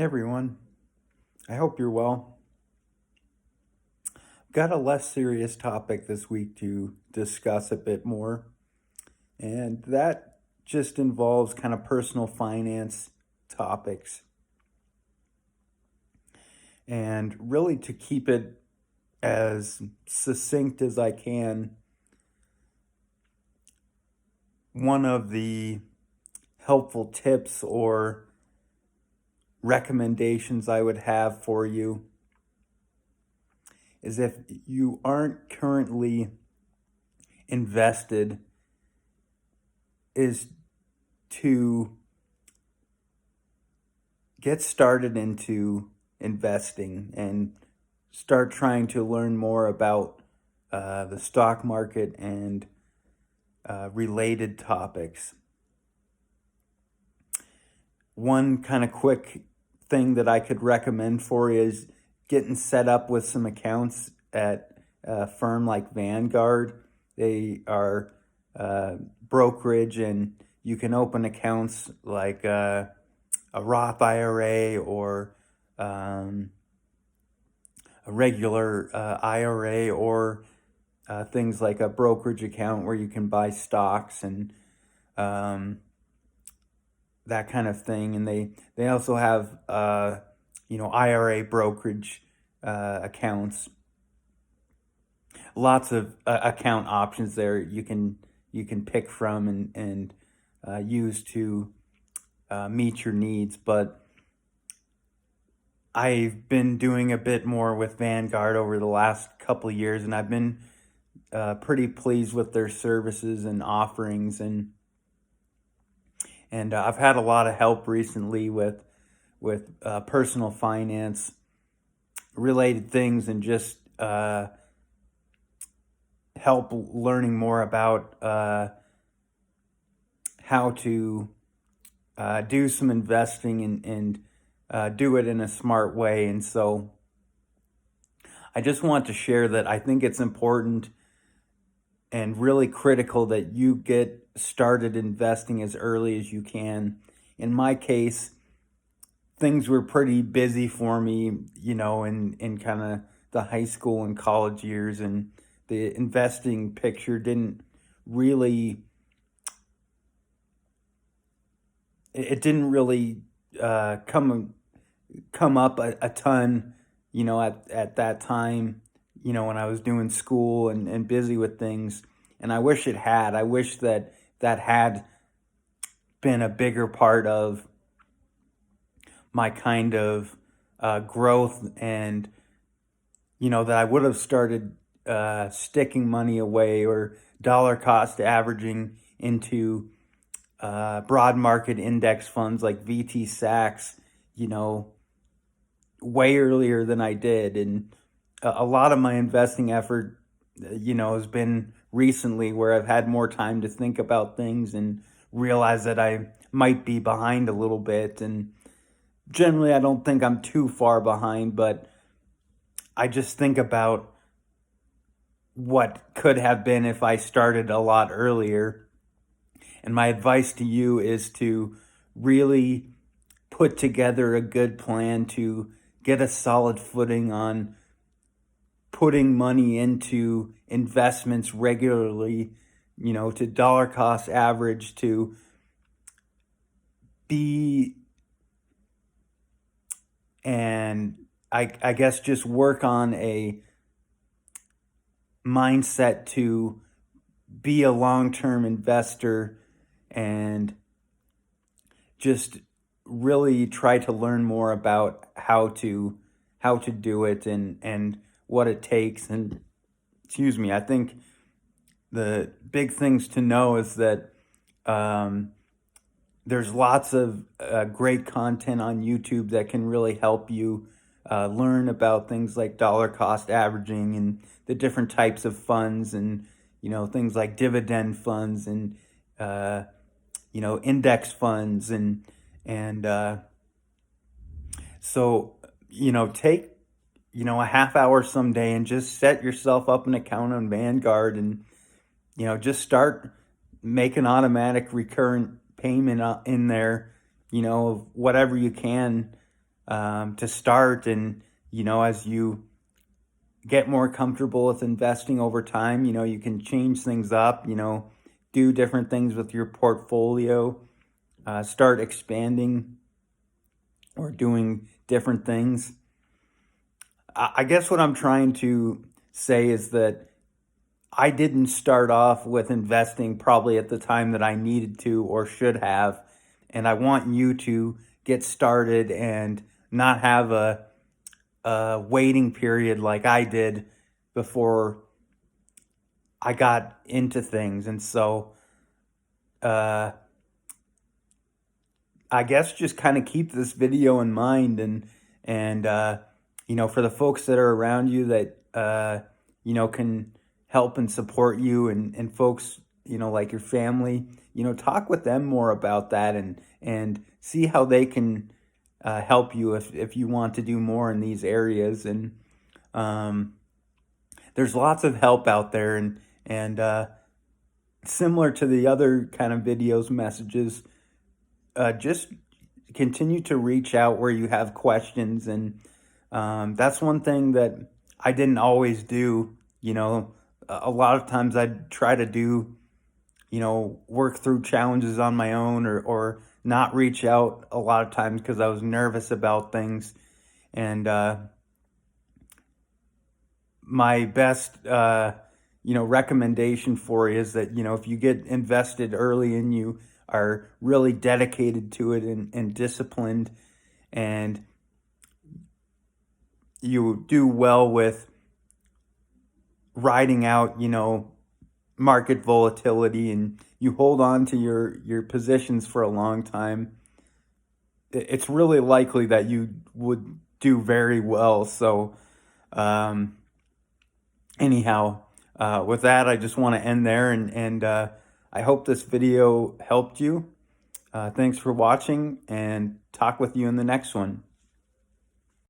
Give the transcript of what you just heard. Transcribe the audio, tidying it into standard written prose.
Hey everyone, I hope you're well. Got a less serious topic this week to discuss a bit more, and that just involves kind of personal finance topics. And really, to keep it as succinct as I can, one of the helpful tips or recommendations I would have for you is if you aren't currently invested, is to get started into investing and start trying to learn more about the stock market and related topics. One kind of quick thing that I could recommend for you is getting set up with some accounts at a firm like Vanguard. They are brokerage, and you can open accounts like a Roth IRA or a regular IRA, or things like a brokerage account where you can buy stocks and um, that kind of thing. And they also have IRA brokerage accounts. Lots of account options there you can pick from and use to meet your needs. But I've been doing a bit more with Vanguard over the last couple of years, and I've been pretty pleased with their services and offerings, and I've had a lot of help recently with personal finance related things, and just help learning more about how to do some investing and do it in a smart way. And so I just want to share that I think it's important and really critical that you get started investing as early as you can. In my case, things were pretty busy for me, in kind of the high school and college years, and the investing picture didn't really, it didn't really come up a ton, at that time, when I was doing school and busy with things. And I wish it had. I wish that had been a bigger part of my kind of growth, and, that I would have started sticking money away or dollar cost averaging into broad market index funds like VT Sachs, you know, way earlier than I did. And a lot of my investing effort, has been recently, where I've had more time to think about things and realize that I might be behind a little bit. And generally, I don't think I'm too far behind, but I just think about what could have been if I started a lot earlier. And my advice to you is to really put together a good plan to get a solid footing on putting money into investments regularly, to dollar cost average, to be, and I guess just work on a mindset to be a long-term investor, and just really try to learn more about how to do it, and what it takes. And excuse me, I think the big things to know is that um, there's lots of great content on YouTube that can really help you learn about things like dollar cost averaging and the different types of funds, and things like dividend funds, and uh, index funds, and so take a half hour someday and just set yourself up an account on Vanguard, and just start making automatic recurrent payment in there, of whatever you can to start. And, as you get more comfortable with investing over time, you can change things up, do different things with your portfolio, start expanding or doing different things. I guess what I'm trying to say is that I didn't start off with investing probably at the time that I needed to or should have. And I want you to get started and not have a waiting period like I did before I got into things. And so, uh, I guess just kind of keep this video in mind, and for the folks that are around you that can help and support you, and folks like your family, talk with them more about that, and see how they can help you if you want to do more in these areas. And um, there's lots of help out there, and similar to the other kind of videos, messages, just continue to reach out where you have questions. And that's one thing that I didn't always do. A lot of times I'd try to do, work through challenges on my own, or not reach out a lot of times because I was nervous about things. And my best, recommendation for you is that, if you get invested early and you are really dedicated to it, and disciplined, and you do well with riding out, market volatility, and you hold on to your positions for a long time, it's really likely that you would do very well. So, anyhow, with that, I just want to end there, and I hope this video helped you. Thanks for watching, and talk with you in the next one.